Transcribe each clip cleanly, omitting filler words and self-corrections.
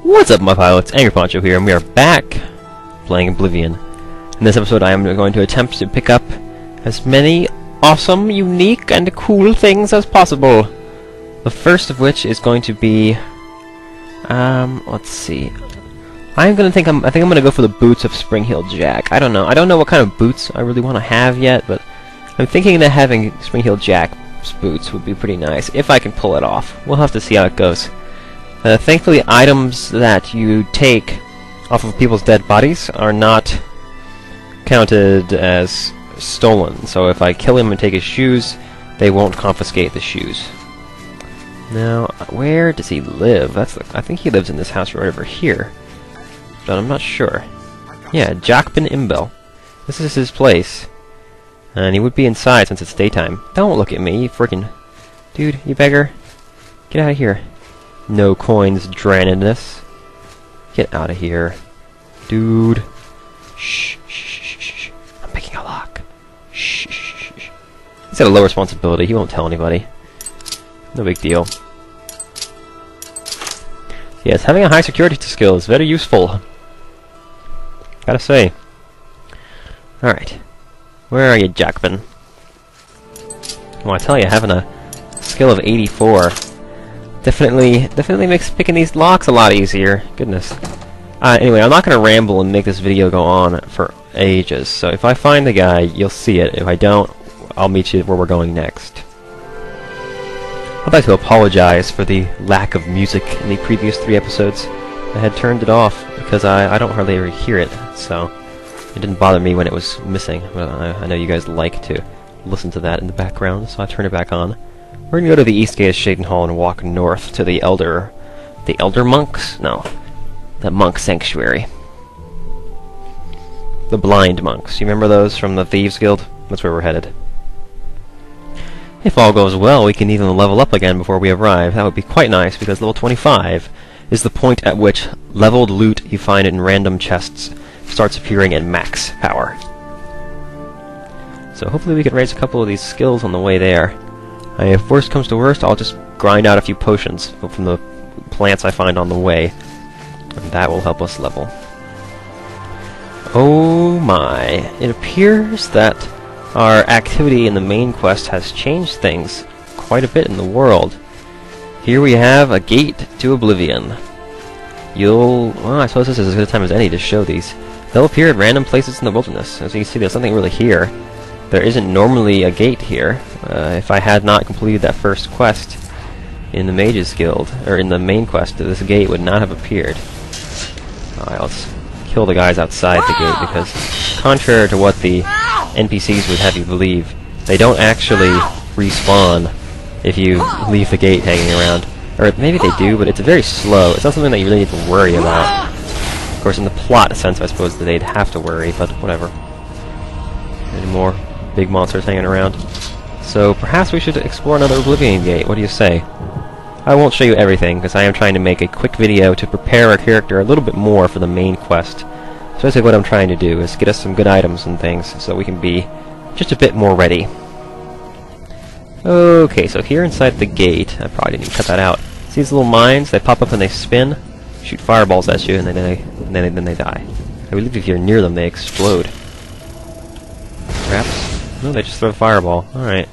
What's up, my pilots? Angryponcho here, and we are back playing Oblivion. In this episode, I am going to attempt to pick up as many awesome, unique, and cool things as possible. The first of which is going to be, let's see. I think I'm gonna go for the boots of Spring-Heeled Jack. I don't know what kind of boots I really want to have yet, but I'm thinking that having Spring-Heeled Jack's boots would be pretty nice if I can pull it off. We'll have to see how it goes. Thankfully, items that you take off of people's dead bodies are not counted as stolen. So if I kill him and take his shoes, they won't confiscate the shoes. Now, where does he live? I think he lives in this house right over here, but I'm not sure. Yeah, Jakben Imbel. This is his place, and he would be inside since it's daytime. Don't look at me, you freaking dude, you beggar! Get out of here! No coins, drannedness. Get out of here, dude. Shh, shh, shh, shh. I'm picking a lock. Shh, shh, shh. He's got a low responsibility. He won't tell anybody. No big deal. Yes, having a high security skill is very useful. Gotta say. Alright. Where are you, Jakben? Well, I tell you, having a skill of 84 definitely makes picking these locks a lot easier. Goodness. Anyway, I'm not gonna ramble and make this video go on for ages, so if I find the guy, you'll see it. If I don't, I'll meet you where we're going next. I'd like to apologize for the lack of music in the previous 3 episodes. I had turned it off because I don't hardly ever hear it, so it didn't bother me when it was missing. But I know you guys like to listen to that in the background, so I turned it back on. We're gonna go to the east gate of Shaden Hall and walk north to the Elder Monks? No, the Monk Sanctuary. The Blind Monks. You remember those from the Thieves Guild? That's where we're headed. If all goes well, we can even level up again before we arrive. That would be quite nice, because level 25 is the point at which leveled loot you find in random chests starts appearing at max power. So hopefully we can raise a couple of these skills on the way there. If worst comes to worst, I'll just grind out a few potions from the plants I find on the way, and that will help us level. Oh my, it appears that our activity in the main quest has changed things quite a bit in the world. Here we have a gate to Oblivion. Well, I suppose this is as good a time as any to show these. They'll appear at random places in the wilderness. As you can see, there's nothing really here. There isn't normally a gate here. If I had not completed that first quest in the Mages Guild, or in the main quest, this gate would not have appeared. Alright, let's kill the guys outside the gate, because contrary to what the NPCs would have you believe, they don't actually respawn if you leave the gate hanging around. Or maybe they do, but it's very slow. It's not something that you really need to worry about. Of course, in the plot sense, I suppose that they'd have to worry, but whatever. Any more big monsters hanging around? So perhaps we should explore another Oblivion gate. What do you say? I won't show you everything, because I am trying to make a quick video to prepare our character a little bit more for the main quest. So basically what I'm trying to do is get us some good items and things, so we can be just a bit more ready. Okay, so here inside the gate, I probably didn't even cut that out. See these little mines? They pop up and they spin, shoot fireballs at you, and then they die. I believe if you're near them, they explode. Perhaps? No, they just throw a fireball. Alright.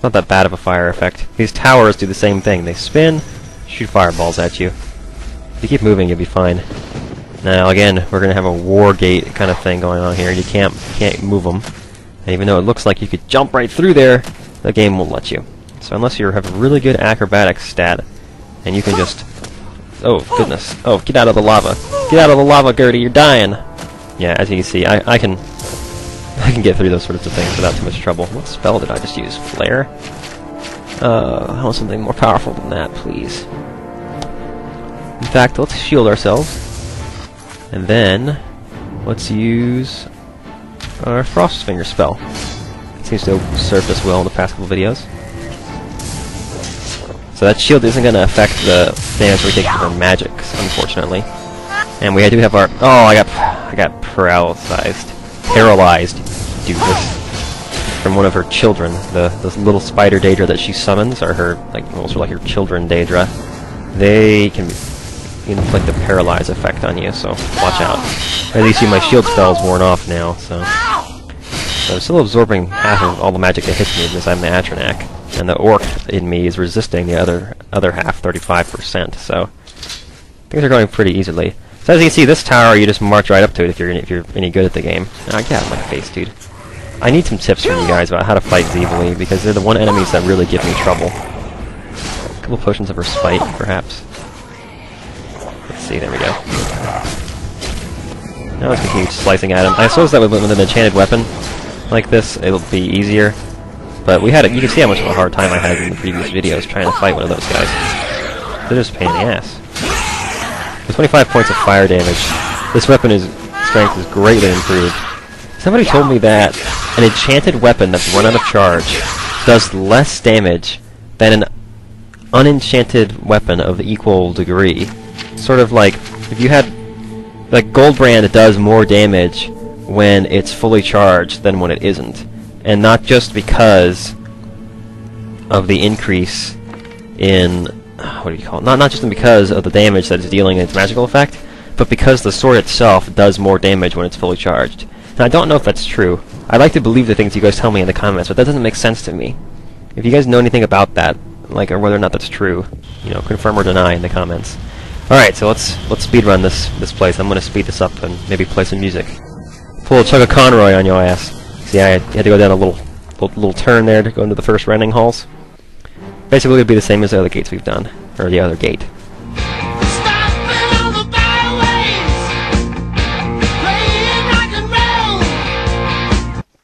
Not that bad of a fire effect. These towers do the same thing. They spin, shoot fireballs at you. If you keep moving, you'll be fine. Now, again, we're gonna have a war gate kind of thing going on here. You can't move them. And even though it looks like you could jump right through there, the game won't let you. So unless you have a really good acrobatics stat, and you can just... Oh, goodness. Oh, get out of the lava. Get out of the lava, Gurtie, you're dying! Yeah, as you can see, I can get through those sorts of things without too much trouble. What spell did I just use? Flare? I want something more powerful than that, please. In fact, let's shield ourselves. And then, let's use our Frost Finger spell. It seems to have served us well in the past couple videos. So that shield isn't going to affect the damage we take from our magics, unfortunately. And we do have our... Oh, I got paralyzed. Doofus. From one of her children. The little spider Daedra that she summons are her, like, almost like her children Daedra. They can be inflict a paralyze effect on you, so watch out. At least my shield spell's worn off now, so I'm still absorbing half of all the magic that hits me because I'm the Atronac, and the orc in me is resisting the other half, 35%. So things are going pretty easily. So as you can see, this tower you just march right up to it if you're any good at the game. Ah, get out of my face, dude. I need some tips from you guys about how to fight evilly because they're the one enemies that really give me trouble. A couple potions of respite, perhaps. Let's see, there we go. Now let's continue slicing at him. I suppose that with an enchanted weapon like this, it'll be easier. But we had you can see how much of a hard time I had in the previous videos trying to fight one of those guys. They're just a pain in the ass. With 25 points of fire damage, this weapon's strength is greatly improved. Somebody told me that an enchanted weapon that's run out of charge does less damage than an unenchanted weapon of equal degree. Sort of like, if you had... Like, Goldbrand does more damage when it's fully charged than when it isn't. And not just because of the increase in... what do you call it? Not just because of the damage that it's dealing in its magical effect, but because the sword itself does more damage when it's fully charged. Now, I don't know if that's true. I like to believe the things you guys tell me in the comments, but that doesn't make sense to me. If you guys know anything about that, like, or whether or not that's true, you know, confirm or deny in the comments. Alright, so let's speedrun this place. I'm gonna speed this up and maybe play some music. Pull a chug of Conroy on your ass. See, I had to go down a little turn there to go into the first rending halls. Basically, it'll be the same as the other gates we've done, or the other gate.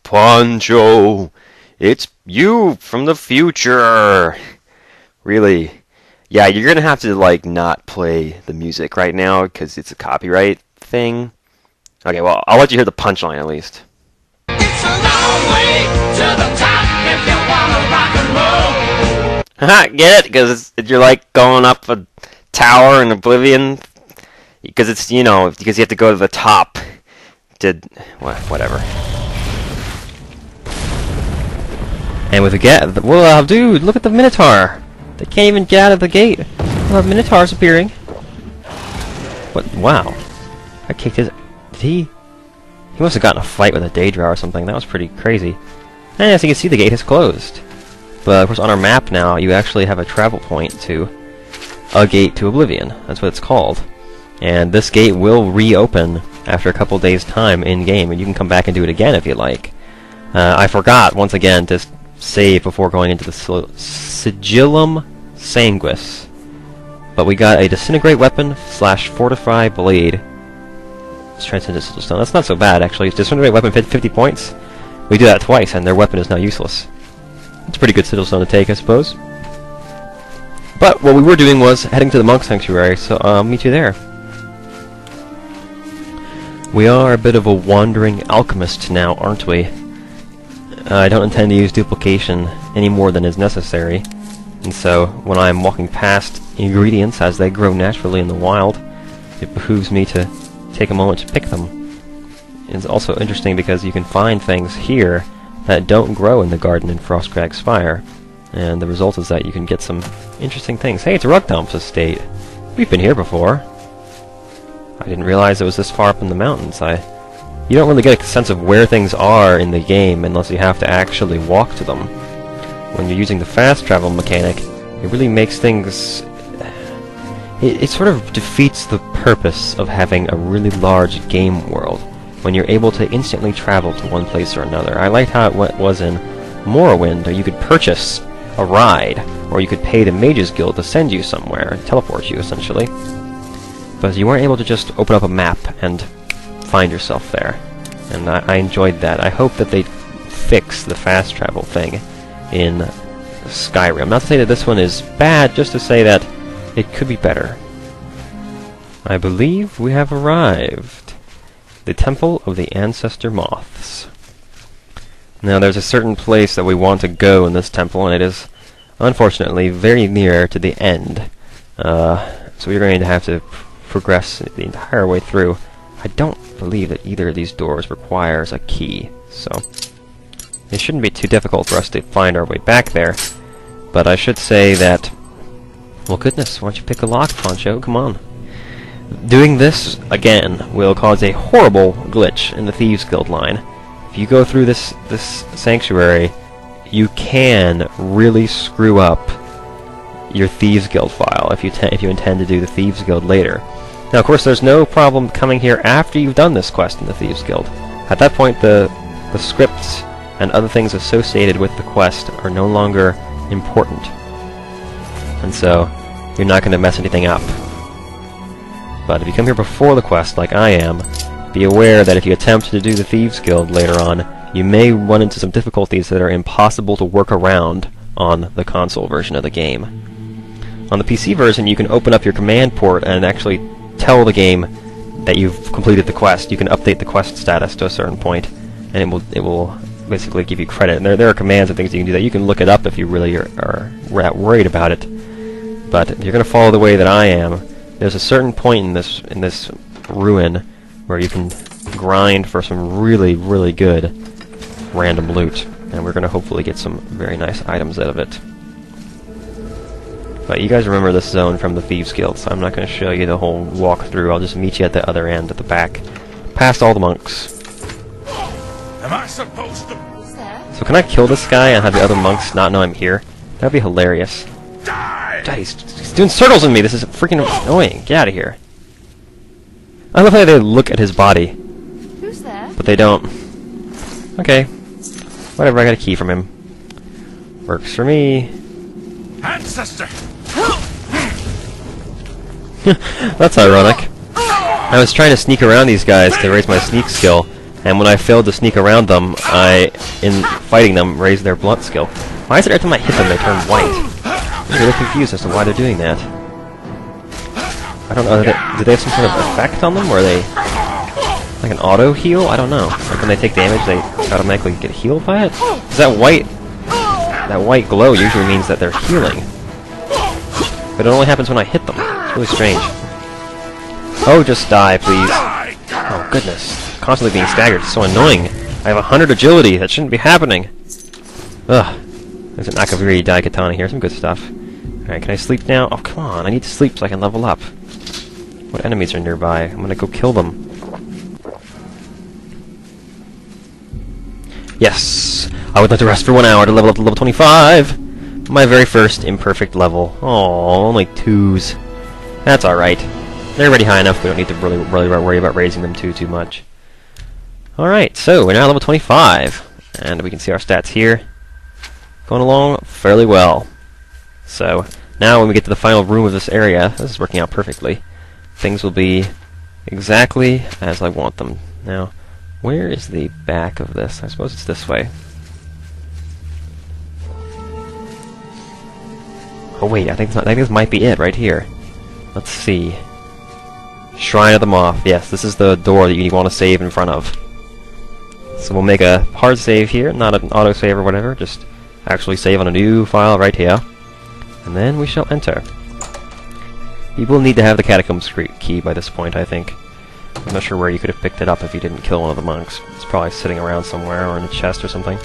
Poncho, it's you from the future. Really? Yeah, you're gonna have to like not play the music right now because it's a copyright thing. Okay, well, I'll let you hear the punchline at least. It's a long way to the top if you wanna rock and roll. Haha, get it? Because you're like going up a tower in Oblivion. Because it's, you know, because you have to go to the top. Whatever. And with the well, dude, look at the Minotaur. They can't even get out of the gate. We'll have Minotaurs appearing. What? Wow. I kicked his... Did he... He must have gotten a fight with a Daedra or something. That was pretty crazy. And as you can see, the gate has closed. But, of course, on our map now, you actually have a travel point to a gate to Oblivion. That's what it's called. And this gate will reopen after a couple days' time in-game, and you can come back and do it again if you like. I forgot, once again, to save before going into the Sigillum Sanguis. But we got a Disintegrate Weapon / Fortify Blade. Transcendent Sigil Stone. That's not so bad, actually. Disintegrate Weapon 50 points. We do that twice, and their weapon is now useless. It's a pretty good Sigil Stone to take, I suppose. But what we were doing was heading to the Monk Sanctuary, so I'll meet you there. We are a bit of a wandering alchemist now, aren't we? I don't intend to use duplication any more than is necessary, and so when I'm walking past ingredients as they grow naturally in the wild, it behooves me to take a moment to pick them. It's also interesting because you can find things here that don't grow in the garden in Frostcrag's Spire, and the result is that you can get some interesting things. Hey, it's a Rugtomp's estate. We've been here before. I didn't realize it was this far up in the mountains. You don't really get a sense of where things are in the game unless you have to actually walk to them. When you're using the fast travel mechanic, it really makes things... It sort of defeats the purpose of having a really large game world when you're able to instantly travel to one place or another. I liked how it was in Morrowind, where you could purchase a ride, or you could pay the Mages Guild to send you somewhere, teleport you, essentially. But you weren't able to just open up a map and find yourself there. And I enjoyed that. I hope that they fix the fast travel thing in Skyrim. Not to say that this one is bad, just to say that it could be better. I believe we have arrived. The Temple of the Ancestor Moths. Now there's a certain place that we want to go in this temple, and it is, unfortunately, very near to the end. So we're going to have to progress the entire way through. I don't believe that either of these doors requires a key, so it shouldn't be too difficult for us to find our way back there. But I should say that... Well, goodness, why don't you pick a lock, Poncho? Come on. Doing this, again, will cause a horrible glitch in the Thieves Guild line. If you go through this sanctuary, you can really screw up your Thieves Guild file if you intend to do the Thieves Guild later. Now, of course, there's no problem coming here after you've done this quest in the Thieves Guild. At that point, the scripts and other things associated with the quest are no longer important. And so, you're not going to mess anything up. But if you come here before the quest, like I am, be aware that if you attempt to do the Thieves Guild later on, you may run into some difficulties that are impossible to work around on the console version of the game. On the PC version, you can open up your command port and actually tell the game that you've completed the quest. You can update the quest status to a certain point, and it will basically give you credit. And there are commands and things you can do that. You can look it up if you really are worried about it. But if you're going to follow the way that I am, there's a certain point in this ruin where you can grind for some really, really good random loot, and we're going to hopefully get some very nice items out of it. But you guys remember this zone from the Thieves Guild, so I'm not going to show you the whole walkthrough. I'll just meet you at the other end, at the back, past all the monks. Am I supposed to? So can I kill this guy and have the other monks not know I'm here? That'd be hilarious. Die! God, he's doing circles in me. This is freaking annoying. Get out of here. I love how they look at his body. Who's there? But they don't. Okay. Whatever, I got a key from him. Works for me. Ancestor! That's ironic. I was trying to sneak around these guys to raise my sneak skill, and when I failed to sneak around them, in fighting them, raised their blunt skill. Why is it every time I hit them they turn white? I'm really confused as to why they're doing that. I don't know, do they have some sort of effect on them, or are they like an auto heal? I don't know. Like when they take damage, they automatically get healed by it? Is that white glow usually means that they're healing. But it only happens when I hit them. It's really strange. Oh, just die, please. Oh, goodness. Constantly being staggered is so annoying. I have 100 agility. That shouldn't be happening. Ugh. There's an Akaviri Daikatana here. Some good stuff. Alright, can I sleep now? Oh, come on. I need to sleep so I can level up. What enemies are nearby? I'm gonna go kill them. Yes! I would like to rest for 1 hour to level up to level 25! My very first imperfect level. Oh, only 2s. That's alright. They're already high enough, we don't need to really worry about raising them too much. Alright, so we're now level 25. And we can see our stats here. Going along fairly well. So, now when we get to the final room of this area, this is working out perfectly, things will be exactly as I want them. Now, where is the back of this? I suppose it's this way. Oh wait, I think this might be it right here. Let's see. Shrine of the Moth. Yes, this is the door that you want to save in front of. So we'll make a hard save here, not an auto save or whatever, just actually save on a new file right here. And then we shall enter. You will need to have the Catacombs key by this point, I think. I'm not sure where you could have picked it up if you didn't kill one of the monks. It's probably sitting around somewhere, or in a chest or something.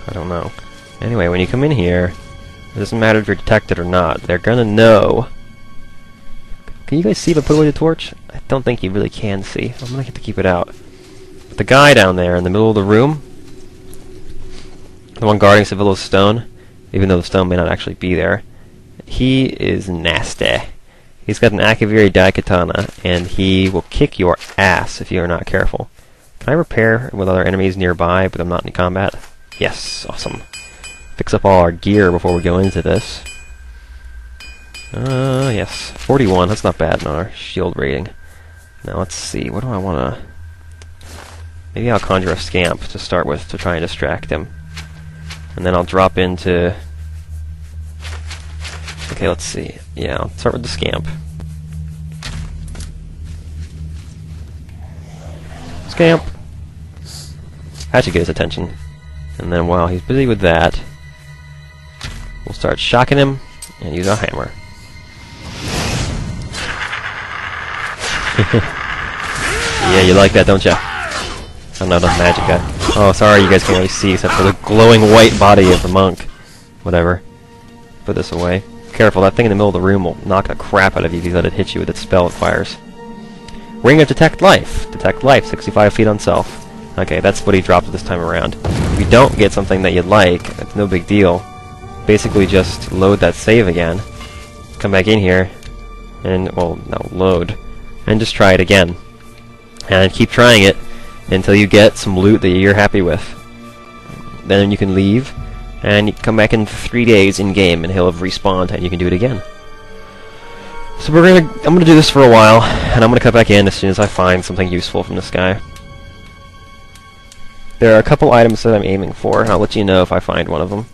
I don't know. Anyway, when you come in here, it doesn't matter if you're detected or not. They're gonna know. Can you guys see if I put away the torch? I don't think you really can see. I'm gonna have to keep it out. But the guy down there in the middle of the room, the one guarding Sevilla's stone, even though the stone may not actually be there, he is nasty. He's got an Akaviri Daikatana, and he will kick your ass if you are not careful. Can I repair with other enemies nearby, but I'm not in combat? Yes, awesome. Fix up all our gear before we go into this. Yes, 41, that's not bad in our shield rating. Now let's see, what do I want to... Maybe I'll conjure a scamp to start with to try and distract him. And then I'll drop into... Okay, let's see. Yeah, I'll start with the scamp. Scamp! That should get his attention. And then while he's busy with that, we'll start shocking him and use our hammer. Yeah, you like that, don't ya? I'm not a magic guy. Oh, sorry, you guys can't really see except for the glowing white body of the monk. Whatever. Put this away. Careful, that thing in the middle of the room will knock the crap out of you if you let it hit you with its spell it fires. Ring of Detect Life. Detect Life, 65 feet on self. Okay, that's what he dropped this time around. If you don't get something that you'd like, it's no big deal. Basically just load that save again. Come back in here, and, well, no, load. And just try it again. And keep trying it until you get some loot that you're happy with. Then you can leave, and you can come back in 3 days in-game, and he'll have respawned, and you can do it again. So I'm gonna do this for a while, and I'm gonna cut back in as soon as I find something useful from this guy. There are a couple items that I'm aiming for, and I'll let you know if I find one of them.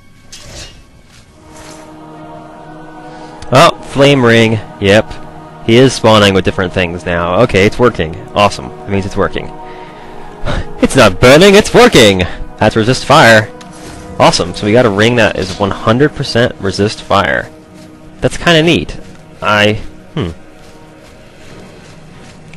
Oh, flame ring. Yep. He is spawning with different things now. Okay, it's working. Awesome. That means it's working. It's not burning, it's working! That's resist fire. Awesome, so we got a ring that is 100% resist fire. That's kinda neat. I've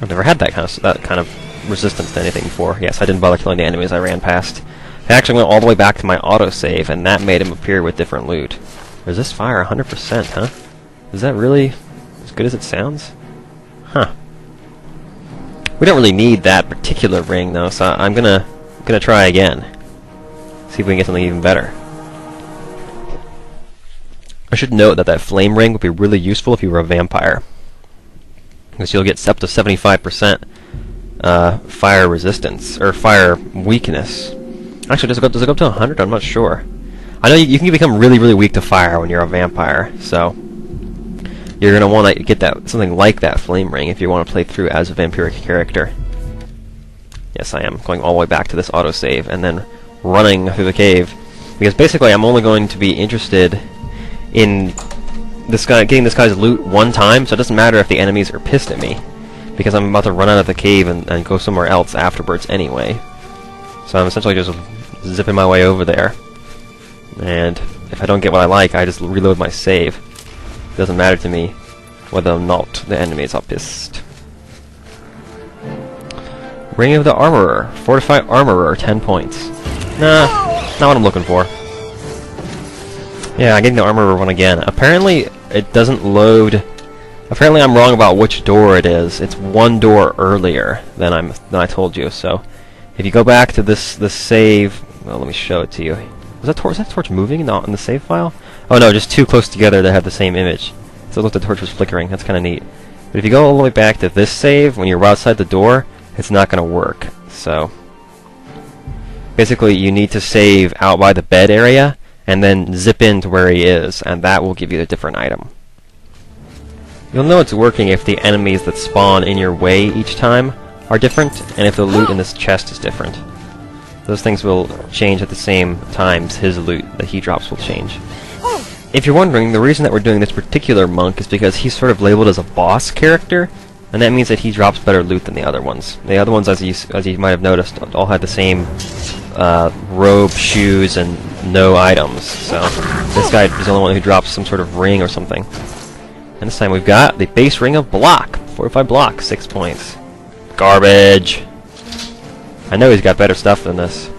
never had that kind of resistance to anything before. Yes, I didn't bother killing the enemies I ran past. I actually went all the way back to my autosave, and that made him appear with different loot. Resist fire 100%, huh? Is that really as good as it sounds? Huh. We don't really need that particular ring, though, so I'm gonna try again. See if we can get something even better. I should note that that flame ring would be really useful if you were a vampire, because you'll get up to 75% fire resistance, or fire weakness. Actually, does it go up to 100? I'm not sure. I know you can become really, really weak to fire when you're a vampire, so you're going to want to get something like that flame ring if you want to play through as a vampiric character. Yes, I am going all the way back to this autosave and then running through the cave, because basically I'm only going to be interested in this guy getting this guy's loot one time, so it doesn't matter if the enemies are pissed at me, because I'm about to run out of the cave and go somewhere else afterwards anyway. So I'm essentially just zipping my way over there, and if I don't get what I like, I just reload my save. It doesn't matter to me whether or not the enemies are pissed. Ring of the Armorer. Fortified Armorer, 10 points. Nah, not what I'm looking for. Yeah, I'm getting the Armorer one again. Apparently, it doesn't load... Apparently I'm wrong about which door it is. It's one door earlier than I told you, so... If you go back to this save... Well, let me show it to you. Was that torch moving in the save file? Oh no, just two close together that have the same image. So it looked like the torch was flickering. That's kind of neat. But if you go all the way back to this save, when you're outside the door, it's not going to work. So basically, you need to save out by the bed area, and then zip into where he is, and that will give you a different item. You'll know it's working if the enemies that spawn in your way each time are different, and if the loot in this chest is different. Those things will change at the same times his loot that he drops will change. If you're wondering, the reason that we're doing this particular monk is because he's sort of labeled as a boss character, and that means that he drops better loot than the other ones. The other ones, as you might have noticed, all had the same robe, shoes, and no items. So this guy is the only one who drops some sort of ring or something. And this time we've got the base ring of block. Fortified block, 6 points. Garbage! I know he's got better stuff than this.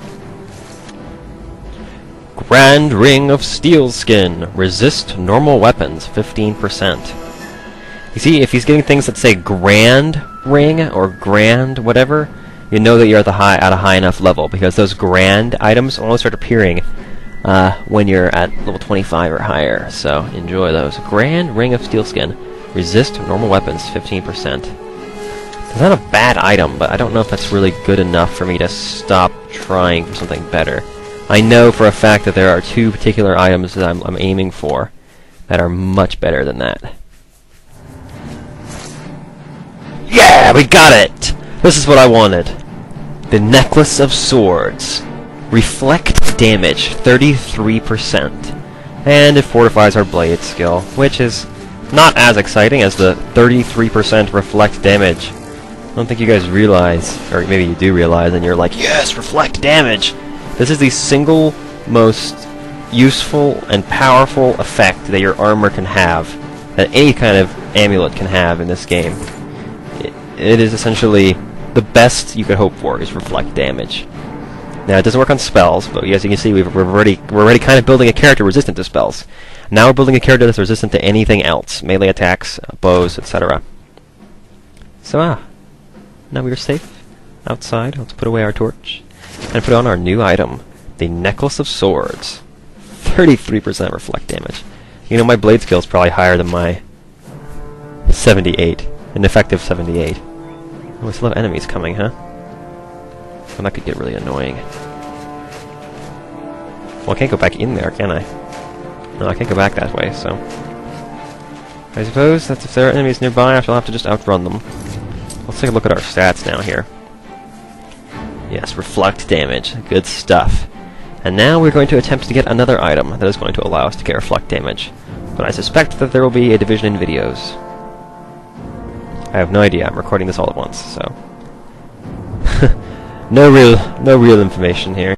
Grand Ring of Steel Skin. Resist normal weapons, 15%. You see, if he's getting things that say Grand Ring or Grand whatever, you know that you're at a high enough level, because those Grand items only start appearing when you're at level 25 or higher. So enjoy those. Grand Ring of Steel Skin. Resist normal weapons, 15%. It's not a bad item, but I don't know if that's really good enough for me to stop trying for something better. I know for a fact that there are two particular items that I'm aiming for that are much better than that. Yeah, we got it! This is what I wanted. The Necklace of Swords. Reflect damage, 33%. And it fortifies our blade skill, which is not as exciting as the 33% reflect damage. I don't think you guys realize, or maybe you do realize, and you're like, yes, reflect damage! This is the single most useful and powerful effect that your armor can have, that any kind of amulet can have in this game. It is essentially the best you could hope for, is reflect damage. Now, it doesn't work on spells, but as you can see, we're already kind of building a character resistant to spells. Now we're building a character that's resistant to anything else, melee attacks, bows, etc. So, Now we are safe outside. Let's put away our torch and put on our new item, the Necklace of Swords. 33% reflect damage. You know, my blade skill is probably higher than my 78. An effective 78. Oh, we still have enemies coming, huh? Well, that could get really annoying. Well, I can't go back in there, can I? No, I can't go back that way, so... I suppose that if there are enemies nearby, I shall have to just outrun them. Let's take a look at our stats now here. Yes, reflect damage. Good stuff. And now we're going to attempt to get another item that is going to allow us to get reflect damage. But I suspect that there will be a division in videos. I have no idea. I'm recording this all at once, so... no real information here.